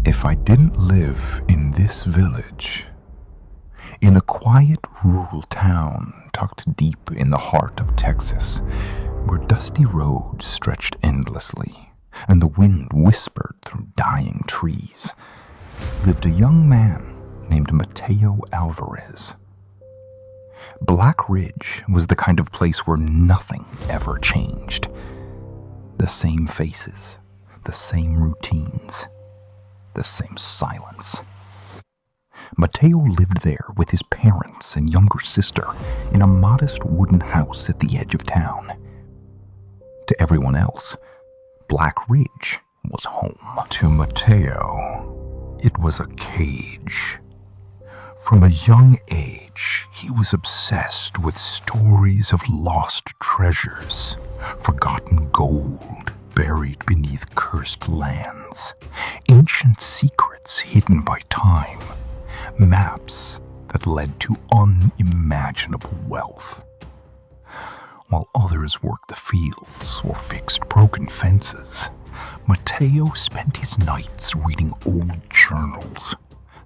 If I didn't live in this village, in a quiet rural town tucked deep in the heart of Texas, where dusty roads stretched endlessly and the wind whispered through dying trees, lived a young man named Mateo Alvarez. Black Ridge was the kind of place where nothing ever changed. The same faces, the same routines, the same silence. Mateo lived there with his parents and younger sister in a modest wooden house at the edge of town. To everyone else, Black Ridge was home. To Mateo, it was a cage. From a young age, he was obsessed with stories of lost treasures, forgotten gold buried beneath cursed lands, ancient secrets hidden by time, maps that led to unimaginable wealth. While others worked the fields or fixed broken fences, Mateo spent his nights reading old journals,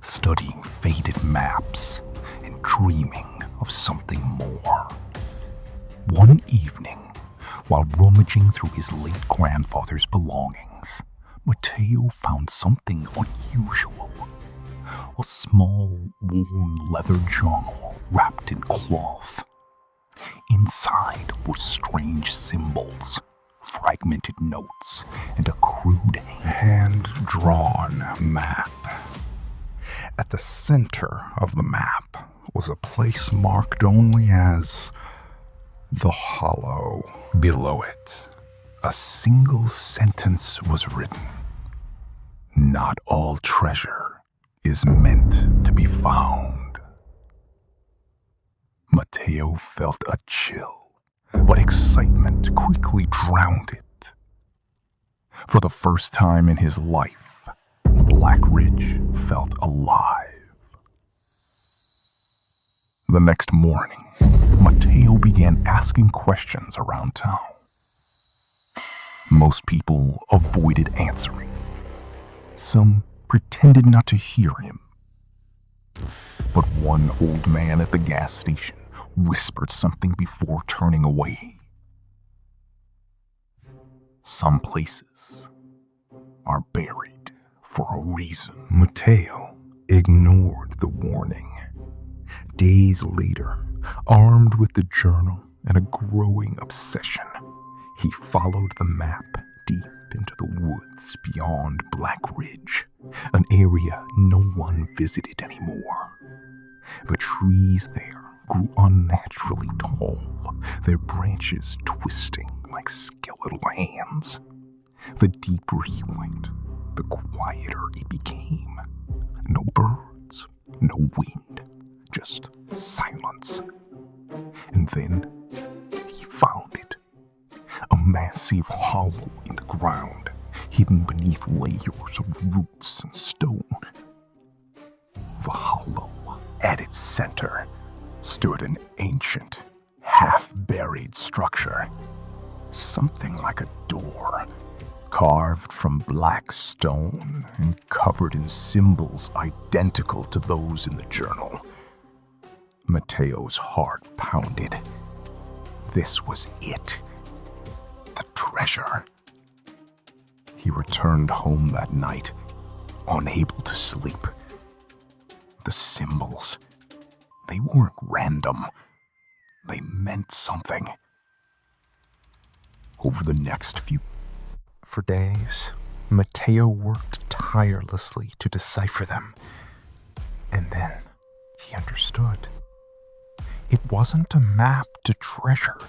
studying faded maps, and dreaming of something more. One evening, while rummaging through his late grandfather's belongings, Mateo found something unusual. A small, worn leather journal wrapped in cloth. Inside were strange symbols, fragmented notes, and a crude hand-drawn map. At the center of the map was a place marked only as the Hollow. Below it, a single sentence was written: "Not all treasure is meant to be found." Mateo felt a chill, but excitement quickly drowned it. For the first time in his life, Black Ridge felt alive. The next morning, Mateo began asking questions around town. Most people avoided answering. Some pretended not to hear him. But one old man at the gas station whispered something before turning away. Some places are buried for a reason. Mateo ignored the warning. Days later, armed with the journal and a growing obsession, he followed the map deep into the woods beyond Black Ridge, an area no one visited anymore. The trees there grew unnaturally tall, their branches twisting like skeletal hands. The deeper he went, the quieter it became. No birds, no wind, just silence. And then he found it. A massive hollow in the ground, hidden beneath layers of roots and stone. The hollow, at its center, stood an ancient, half-buried structure. Something like a door, carved from black stone and covered in symbols identical to those in the journal. Mateo's heart pounded. This was it. The treasure. He returned home that night, unable to sleep. The symbols, they weren't random. They meant something. Over the next For days, Mateo worked tirelessly to decipher them. And then he understood. It wasn't a map to treasure.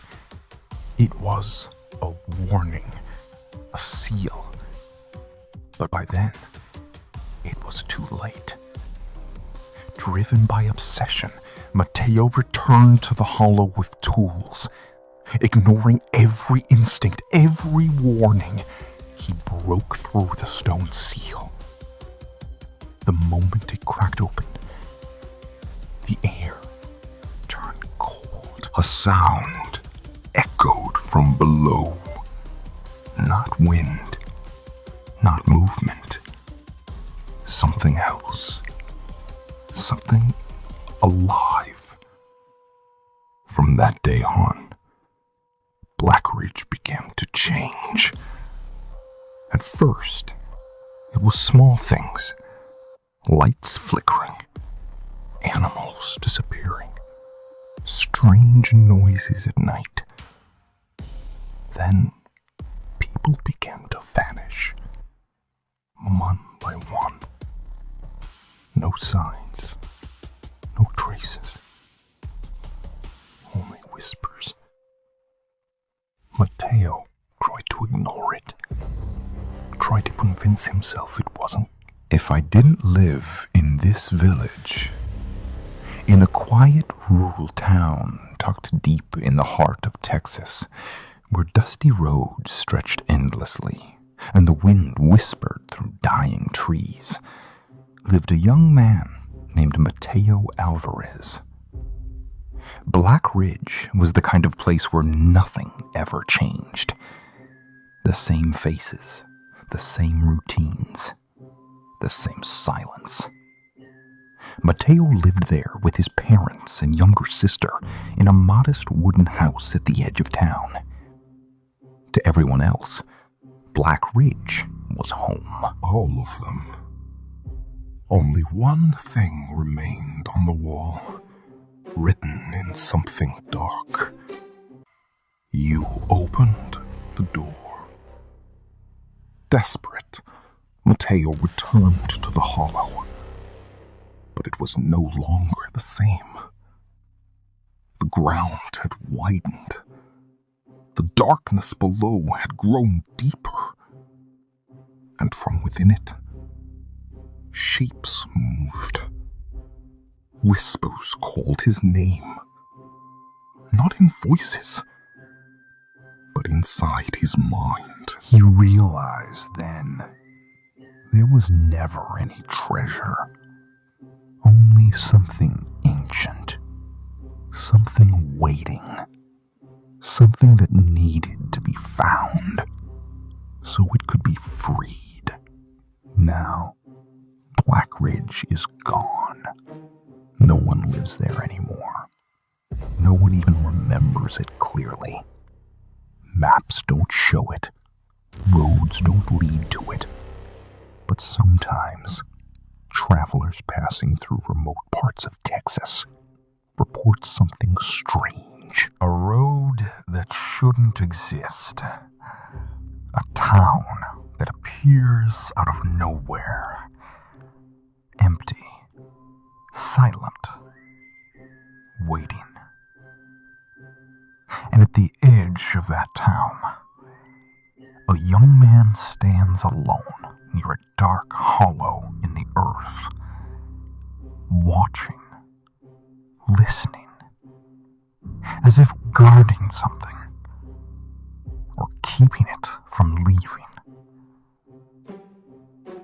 It was a warning, a seal. But by then, it was too late. Driven by obsession, Mateo returned to the hollow with tools. Ignoring every instinct, every warning, he broke through the stone seal. The moment it cracked open, the air turned cold. A sound echoed from below. Not wind, not movement. something else. Something alive. From that day on, Black Ridge began to change. At first, it was small things. Lights flickering, animals disappearing, strange noises at night. Then, people began to vanish, one by one. No signs, no traces, only whispers. Mateo tried to ignore it, tried to convince himself it wasn't. If I didn't live in this village, in a quiet rural town tucked deep in the heart of Texas, where dusty roads stretched endlessly and the wind whispered through dying trees, lived a young man named Mateo Alvarez. Black Ridge was the kind of place where nothing ever changed. The same faces, the same routines, the same silence. Mateo lived there with his parents and younger sister in a modest wooden house at the edge of town. To everyone else, Black Ridge was home. All of them. Only one thing remained on the wall, written in something dark. You opened the door. Desperate, Mateo returned to the hollow. But it was no longer the same. The ground had widened. The darkness below had grown deeper. And from within it, shapes moved. Whispers called his name. Not in voices, but inside his mind. He realized then there was never any treasure. Only something ancient. Something waiting. Something that needed to be found so it could be freed. Now, Black Ridge is gone. No one lives there anymore. No one even remembers it clearly. Maps don't show it. Roads don't lead to it. But sometimes, travelers passing through remote parts of Texas report something strange. A road that shouldn't exist. A town that appears out of nowhere. Empty. Silent. Waiting. And at the edge of that town, a young man stands alone near a dark hollow in the earth, watching, listening, as if guarding something, or keeping it from leaving.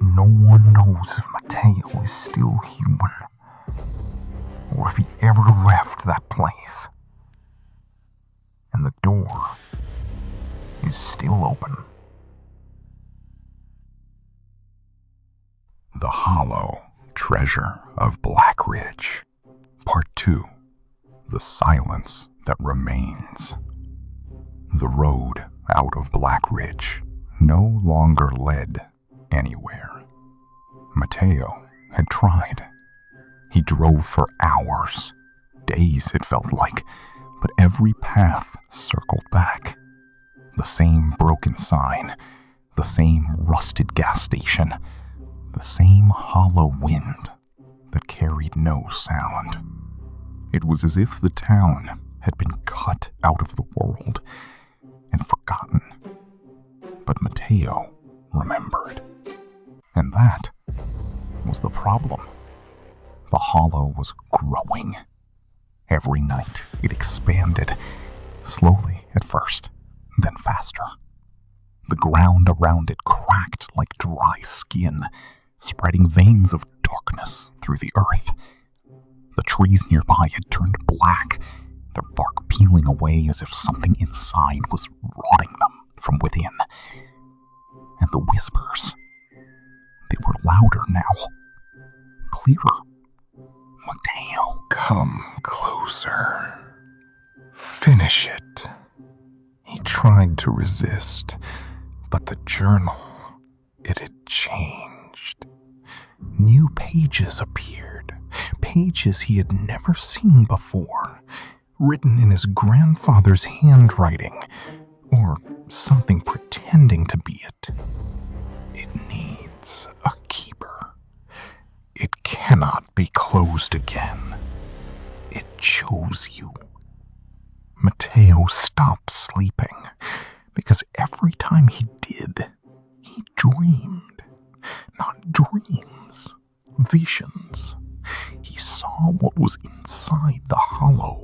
No one knows if Mateo is still human, or if he ever left that place. And the door is still open. The Hollow Treasure of Black Ridge. Part 2. The Silence That Remains. The road out of Black Ridge no longer led anywhere. Mateo had tried. He drove for hours, days it felt like, but every path circled back. The same broken sign, the same rusted gas station, the same hollow wind that carried no sound. It was as if the town had been cut out of the world and forgotten. But Mateo remembered. And that was the problem. The hollow was growing. Every night it expanded, slowly at first, then faster. The ground around it cracked like dry skin, spreading veins of darkness through the earth. The trees nearby had turned black, their bark peeling away as if something inside was rotting them from within. And the whispers, they were louder now, clearer. Mateo, come closer. Finish it. He tried to resist, but the journal, it had changed. New pages appeared, pages he had never seen before, written in his grandfather's handwriting, or something pretending to be it. It needs a keeper. It cannot be closed again. It chose you. Mateo stopped sleeping, because every time he did, he dreamed. Not dreams, visions. He saw what was inside the hollow.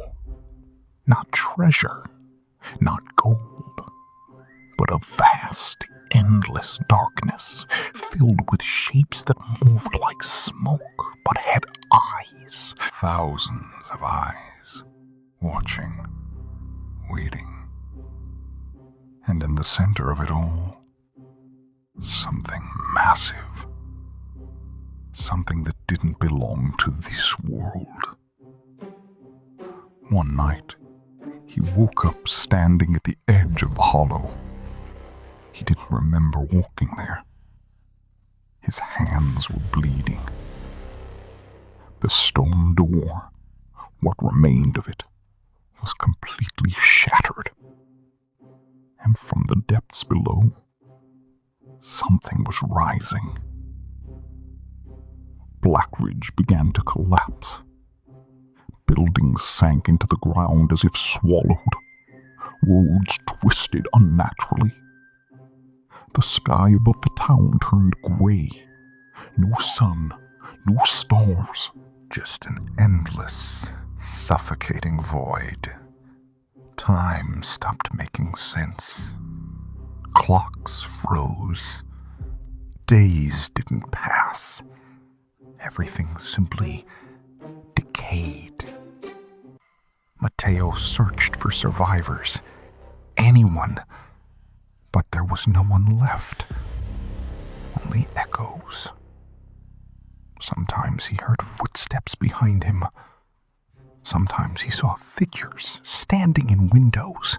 Not treasure, not gold, but a vast, endless darkness filled with shapes that moved like smoke but had eyes. Thousands of eyes, watching, waiting. And in the center of it all, something massive. Something that didn't belong to this world. One night, he woke up standing at the edge of the hollow. He didn't remember walking there. His hands were bleeding. The stone door, what remained of it, was completely shattered. And from the depths below, something was rising. Blackridge began to collapse. Buildings sank into the ground as if swallowed. Roads twisted unnaturally. The sky above the town turned gray. No sun, no stars. Just an endless, suffocating void. Time stopped making sense. Clocks froze. Days didn't pass. Everything simply decayed. Mateo searched for survivors. Anyone. But there was no one left. Only echoes. Sometimes he heard footsteps behind him. Sometimes he saw figures standing in windows.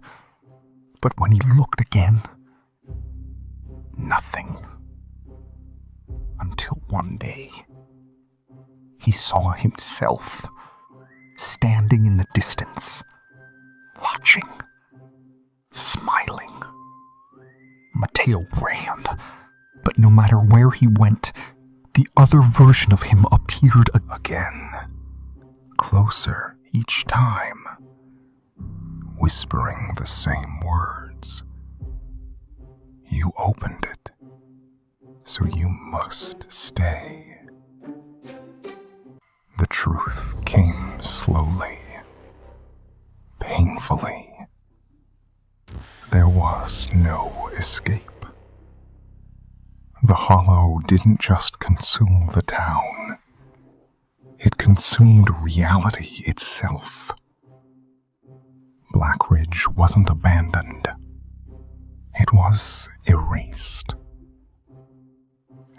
But when he looked again, nothing. Until one day, he saw himself standing in the distance, watching, smiling. Mateo ran, but no matter where he went, the other version of him appeared again, closer each time, whispering the same words. You opened it, so you must stay. The truth came slowly, painfully. There was no escape. The hollow didn't just consume the town. It consumed reality itself. Blackridge wasn't abandoned. It was erased.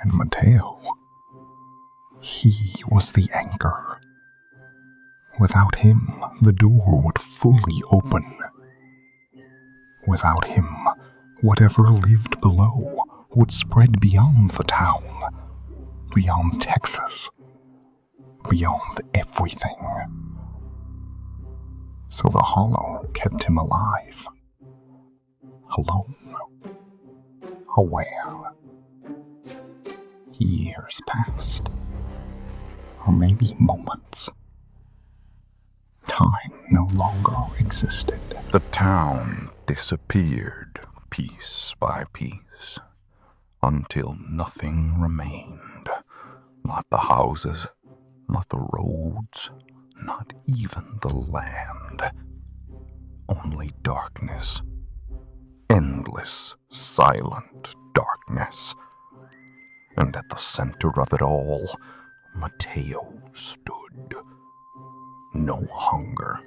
And Mateo, he was the anchor. Without him, the door would fully open. Without him, whatever lived below would spread beyond the town, beyond Texas, beyond everything. So the hollow kept him alive, alone, aware. Years passed, or maybe moments. Time no longer existed. The town disappeared piece by piece, until nothing remained. Not the houses, not the roads, not even the land. Only darkness. Endless, silent darkness. And at the center of it all, Mateo stood. No hunger,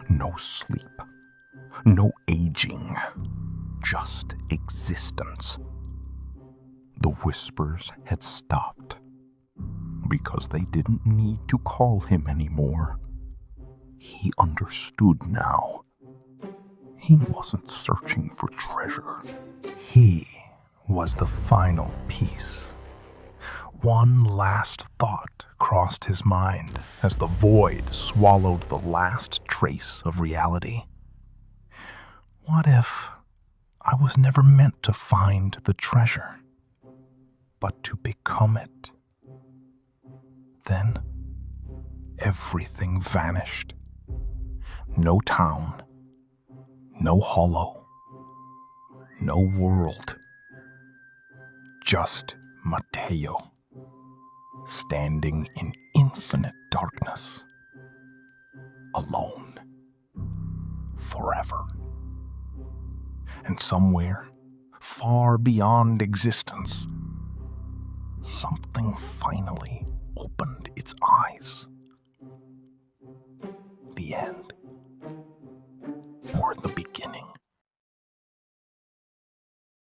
no sleep, no aging, just existence. The whispers had stopped. because they didn't need to call him anymore. He understood now. He wasn't searching for treasure. He was the final piece. One last thought crossed his mind as the void swallowed the last trace of reality. What if I was never meant to find the treasure, but to become it? Then everything vanished. No town, no hollow, no world. Just Mateo, standing in infinite darkness, alone, forever. And somewhere, far beyond existence, something finally opened its eyes. The end, or the beginning.